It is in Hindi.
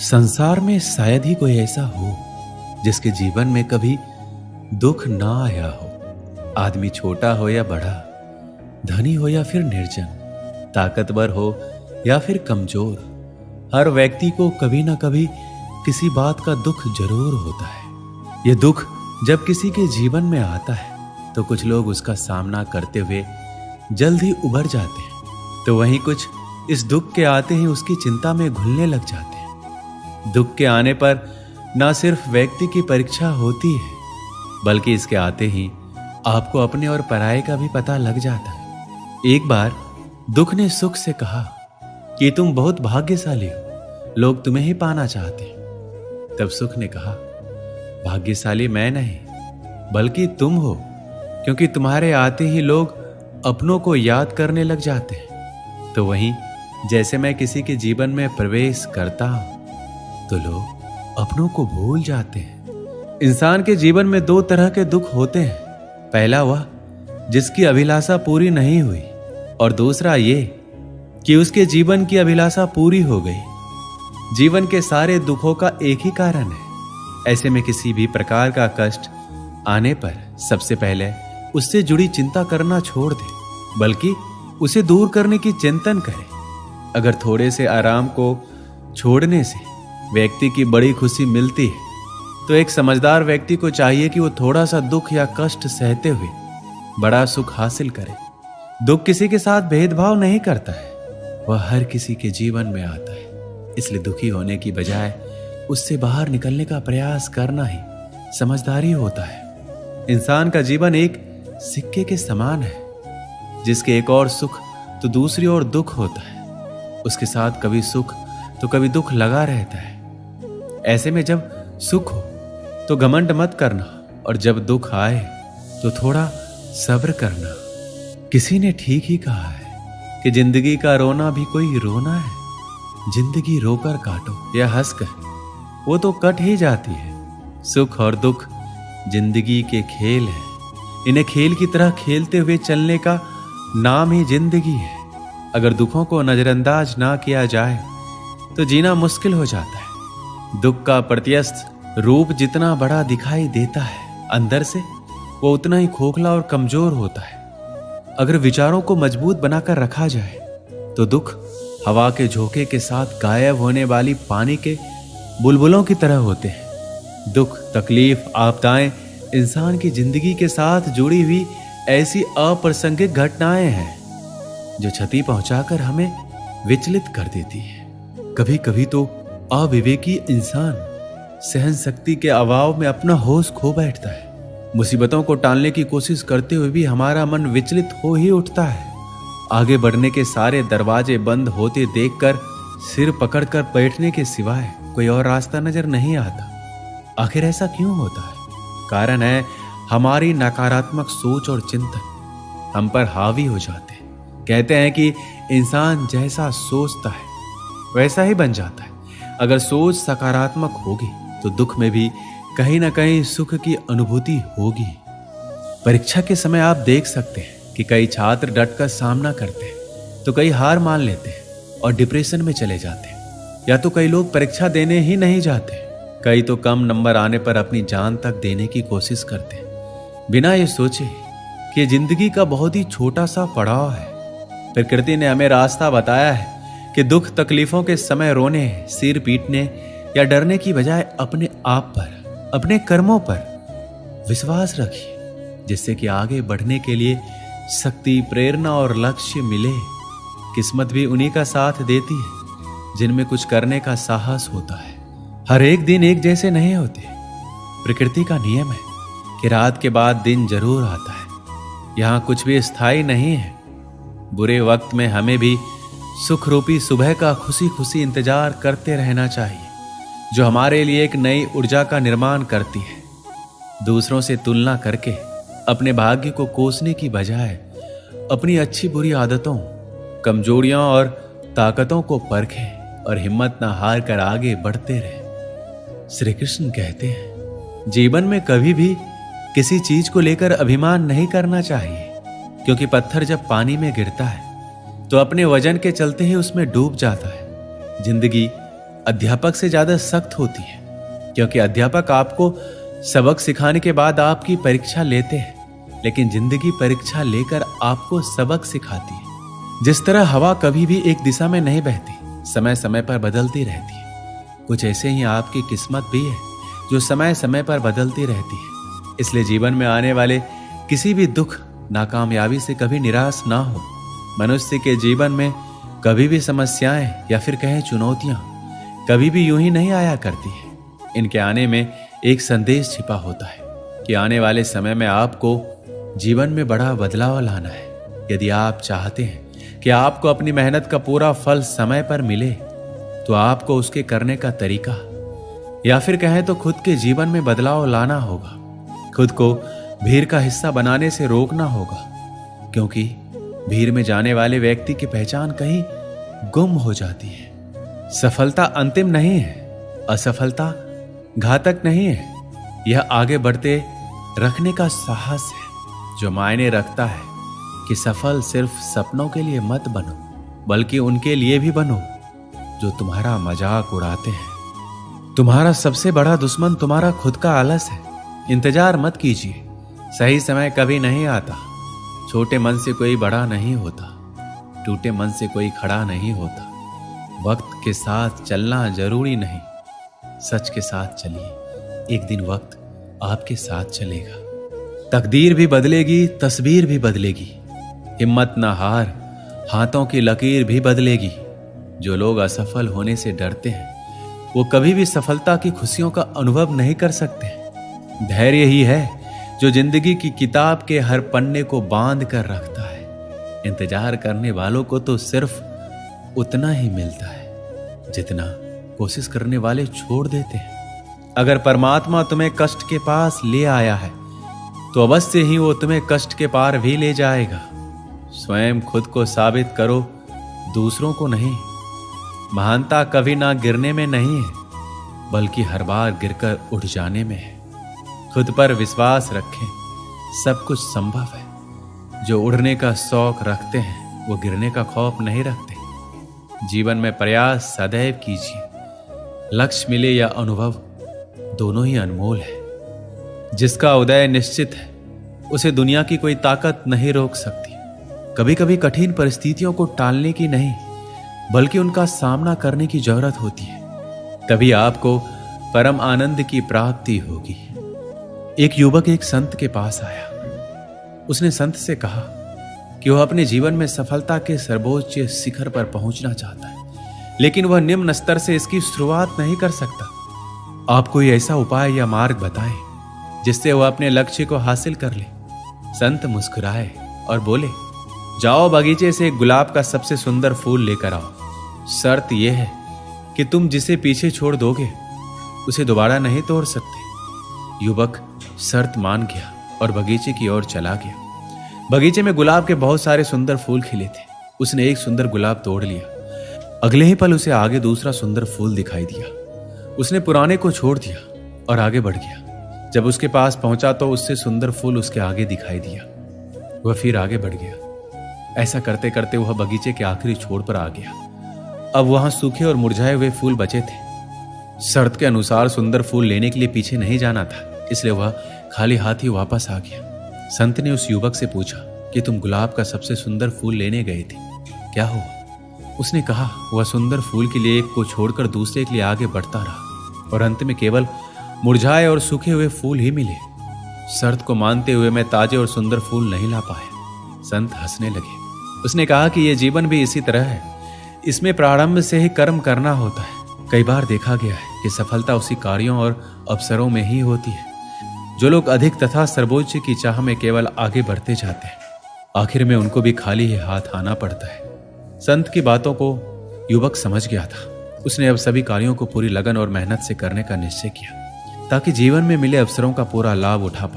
संसार में शायद ही कोई ऐसा हो जिसके जीवन में कभी दुख ना आया हो। आदमी छोटा हो या बड़ा, धनी हो या फिर निर्जन, ताकतवर हो या फिर कमजोर, हर व्यक्ति को कभी ना कभी किसी बात का दुख जरूर होता है। यह दुख जब किसी के जीवन में आता है तो कुछ लोग उसका सामना करते हुए जल्द ही उबर जाते हैं, तो वहीं कुछ इस दुख के आते ही उसकी चिंता में घुलने लग जाते हैं। दुख के आने पर ना सिर्फ व्यक्ति की परीक्षा होती है, बल्कि इसके आते ही आपको अपने और पराये का भी पता लग जाता है। एक बार दुख ने सुख से कहा कि तुम बहुत भाग्यशाली हो, लोग तुम्हें ही पाना चाहते हैं। तब सुख ने कहा, भाग्यशाली मैं नहीं बल्कि तुम हो, क्योंकि तुम्हारे आते ही लोग अपनों को याद करने लग जाते हैं। तो वहीं जैसे मैं किसी के जीवन में प्रवेश करता हूं तो लोग अपनों को भूल जाते हैं। इंसान के जीवन में दो तरह के दुख होते हैं, पहला वह जिसकी अभिलाषा पूरी नहीं हुई, और दूसरा ये कि उसके जीवन की अभिलाषा पूरी हो गई। जीवन के सारे दुखों का एक ही कारण है। ऐसे में किसी भी प्रकार का कष्ट आने पर सबसे पहले उससे जुड़ी चिंता करना छोड़ दे, बल्कि उसे दूर करने की चिंतन करे। अगर थोड़े से आराम को छोड़ने से व्यक्ति की बड़ी खुशी मिलती है, तो एक समझदार व्यक्ति को चाहिए कि वो थोड़ा सा दुख या कष्ट सहते हुए बड़ा सुख हासिल करे। दुख किसी के साथ भेदभाव नहीं करता है, वह हर किसी के जीवन में आता है। इसलिए दुखी होने की बजाय उससे बाहर निकलने का प्रयास करना ही समझदारी होता है। इंसान का जीवन एक सिक्के के समान है, जिसके एक और सुख तो दूसरी ओर दुख होता है। उसके साथ कभी सुख तो कभी दुख लगा रहता है। ऐसे में जब सुख हो तो घमंड मत करना, और जब दुख आए तो थोड़ा सब्र करना। किसी ने ठीक ही कहा है कि जिंदगी का रोना भी कोई रोना है। जिंदगी रोकर काटो या हंसकर, वो तो कट ही जाती है। सुख और दुख जिंदगी के खेल है। इन्हें खेल की तरह खेलते हुए चलने का नाम ही जिंदगी है। अगर दुखों को नजरअंदाज ना किया जाए तो जीना मुश्किल हो जाता है। दुख का प्रत्यस्थ रूप जितना बड़ा दिखाई देता है, अंदर से वो उतना ही खोखला और कमजोर होता है। अगर विचारों को मजबूत बनाकर रखा जाए तो दुख हवा के झोंके के साथ गायब होने वाली पानी के बुलबुलों की तरह होते हैं। दुख, तकलीफ, आपदाएं इंसान की जिंदगी के साथ जुड़ी हुई ऐसी अप्रासंगिक घटनाएं हैं जो क्षति पहुंचाकर हमें विचलित कर देती है। कभी कभी तो अविवेकी इंसान सहन शक्ति के अभाव में अपना होश खो बैठता है। मुसीबतों को टालने की कोशिश करते हुए भी हमारा मन विचलित हो ही उठता है। आगे बढ़ने के सारे दरवाजे बंद होते देखकर सिर पकड़कर बैठने के सिवाय कोई और रास्ता नजर नहीं आता। आखिर ऐसा क्यों होता है? कारण है हमारी नकारात्मक सोच और चिंतन हम पर हावी हो जाते हैं। कहते हैं कि इंसान जैसा सोचता है वैसा ही बन जाता है। अगर सोच सकारात्मक होगी तो दुख में भी कहीं ना कहीं सुख की अनुभूति होगी। परीक्षा के समय आप देख सकते हैं कि कई छात्र डट कर सामना करते हैं, तो कई हार मान लेते हैं और डिप्रेशन में चले जाते हैं। या तो कई लोग परीक्षा देने ही नहीं जाते, कई तो कम नंबर आने पर अपनी जान तक देने की कोशिश करते हैं, बिना ये सोचे कि जिंदगी का बहुत ही छोटा सा पड़ाव है। प्रकृति ने हमें रास्ता बताया है कि दुख तकलीफों के समय रोने, सिर पीटने या डरने की बजाय अपने आप पर, अपने कर्मों पर विश्वास रखिए, जिससे कि आगे बढ़ने के लिए शक्ति, प्रेरणा और लक्ष्य मिले। किस्मत भी उन्हीं का साथ देती है जिनमें कुछ करने का साहस होता है। हर एक दिन एक जैसे नहीं होते। प्रकृति का नियम है कि रात के बाद दिन जरूर आता है। यहाँ कुछ भी स्थायी नहीं है। बुरे वक्त में हमें भी सुख रूपी सुबह का खुशी खुशी इंतजार करते रहना चाहिए, जो हमारे लिए एक नई ऊर्जा का निर्माण करती है। दूसरों से तुलना करके अपने भाग्य को कोसने की बजाय अपनी अच्छी बुरी आदतों, कमजोरियों और ताकतों को परखें और हिम्मत न हार कर आगे बढ़ते रहें। श्री कृष्ण कहते हैं, जीवन में कभी भी किसी चीज को लेकर अभिमान नहीं करना चाहिए, क्योंकि पत्थर जब पानी में गिरता है तो अपने वजन के चलते ही उसमें डूब जाता है। जिंदगी अध्यापक से ज्यादा सख्त होती है, क्योंकि अध्यापक आपको सबक सिखाने के बाद आपकी परीक्षा लेते हैं, लेकिन जिंदगी परीक्षा लेकर आपको सबक सिखाती है। जिस तरह हवा कभी भी एक दिशा में नहीं बहती, समय समय पर बदलती रहती है, कुछ ऐसे ही आपकी किस्मत भी है जो समय समय पर बदलती रहती है। इसलिए जीवन में आने वाले किसी भी दुख, नाकामयाबी से कभी निराश ना हो। मनुष्य के जीवन में कभी भी समस्याएं या फिर कहें चुनौतियां कभी भी यूं ही नहीं आया करती है। इनके आने में एक संदेश छिपा होता है कि आने वाले समय में आपको जीवन में बड़ा बदलाव लाना है। यदि आप चाहते हैं कि आपको अपनी मेहनत का पूरा फल समय पर मिले, तो आपको उसके करने का तरीका या फिर कहें तो खुद के जीवन में बदलाव लाना होगा। खुद को भीड़ का हिस्सा बनाने से रोकना होगा, क्योंकि भीड़ में जाने वाले व्यक्ति की पहचान कहीं गुम हो जाती है। सफलता अंतिम नहीं है, असफलता घातक नहीं है। यह आगे बढ़ते रखने का साहस है जो मायने रखता है कि सफल सिर्फ सपनों के लिए मत बनो, बल्कि उनके लिए भी बनो जो तुम्हारा मजाक उड़ाते हैं। तुम्हारा सबसे बड़ा दुश्मन तुम्हारा खुद का आलस है। इंतजार मत कीजिए, सही समय कभी नहीं आता। छोटे मन से कोई बड़ा नहीं होता, टूटे मन से कोई खड़ा नहीं होता। वक्त के साथ चलना जरूरी नहीं, सच के साथ चलिए, एक दिन वक्त आपके साथ चलेगा। तकदीर भी बदलेगी, तस्वीर भी बदलेगी। हिम्मत ना हार, हाथों की लकीर भी बदलेगी। जो लोग असफल होने से डरते हैं, वो कभी भी सफलता की खुशियों का अनुभव नहीं कर सकते। धैर्य ही है जो जिंदगी की किताब के हर पन्ने को बांध कर रखता है। इंतजार करने वालों को तो सिर्फ उतना ही मिलता है जितना कोशिश करने वाले छोड़ देते हैं। अगर परमात्मा तुम्हें कष्ट के पास ले आया है, तो अवश्य ही वो तुम्हें कष्ट के पार भी ले जाएगा। स्वयं खुद को साबित करो, दूसरों को नहीं। महानता कभी ना गिरने में नहीं है, बल्कि हर बार गिरकर उठ जाने में है। खुद पर विश्वास रखें, सब कुछ संभव है। जो उड़ने का शौक रखते हैं, वो गिरने का खौफ नहीं रखते। जीवन में प्रयास सदैव कीजिए। लक्ष्य मिले या अनुभव, दोनों ही अनमोल है। जिसका उदय निश्चित है, उसे दुनिया की कोई ताकत नहीं रोक सकती। कभी कभी कठिन परिस्थितियों को टालने की नहीं, बल्कि उनका सामना करने की जरूरत होती है। तभी आपको परम आनंद की प्राप्ति होगी। एक युवक एक संत के पास आया। उसने संत से कहा कि वह अपने जीवन में सफलता के सर्वोच्च शिखर पर पहुंचना चाहता है, लेकिन वह निम्न स्तर से इसकी शुरुआत नहीं कर सकता। आप कोई ऐसा उपाय या मार्ग बताएं जिससे वह अपने लक्ष्य को हासिल कर ले। संत मुस्कुराए और बोले, जाओ बगीचे से एक गुलाब का सबसे सुंदर फूल लेकर आओ। शर्त यह है कि तुम जिसे पीछे छोड़ दोगे, उसे दोबारा नहीं तोड़ सकते। युवक शर्त मान गया और बगीचे की ओर चला गया। बगीचे में गुलाब के बहुत सारे सुंदर फूल खिले थे। उसने एक सुंदर गुलाब तोड़ लिया। अगले ही पल उसे आगे दूसरा सुंदर फूल दिखाई दिया। उसने पुराने को छोड़ दिया और आगे बढ़ गया। जब उसके पास पहुंचा तो उससे सुंदर फूल उसके आगे दिखाई दिया। वह फिर आगे बढ़ गया। ऐसा करते करते वह बगीचे के आखिरी छोर पर आ गया। अब वहां सूखे और मुरझाए हुए फूल बचे थे। शर्त के अनुसार सुंदर फूल लेने के लिए पीछे नहीं जाना था, इसलिए वह खाली हाथ ही वापस आ गया। संत ने उस युवक से पूछा कि तुम गुलाब का सबसे सुंदर फूल लेने गए थे, क्या हुआ? उसने कहा, वह सुंदर फूल के लिए एक को छोड़कर दूसरे के लिए आगे बढ़ता रहा और अंत में केवल मुरझाए और सूखे हुए फूल ही मिले। शर्त को मानते हुए मैं ताजे और सुंदर फूल नहीं ला पाया। संत हंसने लगे। उसने कहा कि यह जीवन भी इसी तरह है। इसमें प्रारंभ से ही कर्म करना होता है। कई बार देखा गया है कि सफलता उसी कार्यों और अवसरों में ही होती है। जो लोग अधिक तथा सर्वोच्च की चाह में केवल आगे बढ़ते जाते हैं, आखिर में उनको भी खाली ही हाथ आना पड़ता है। संत की बातों को युवक समझ गया था। उसने अब सभी कार्यों को पूरी लगन और मेहनत से करने का निश्चय किया, ताकि जीवन में मिले अवसरों का पूरा लाभ उठा पाए।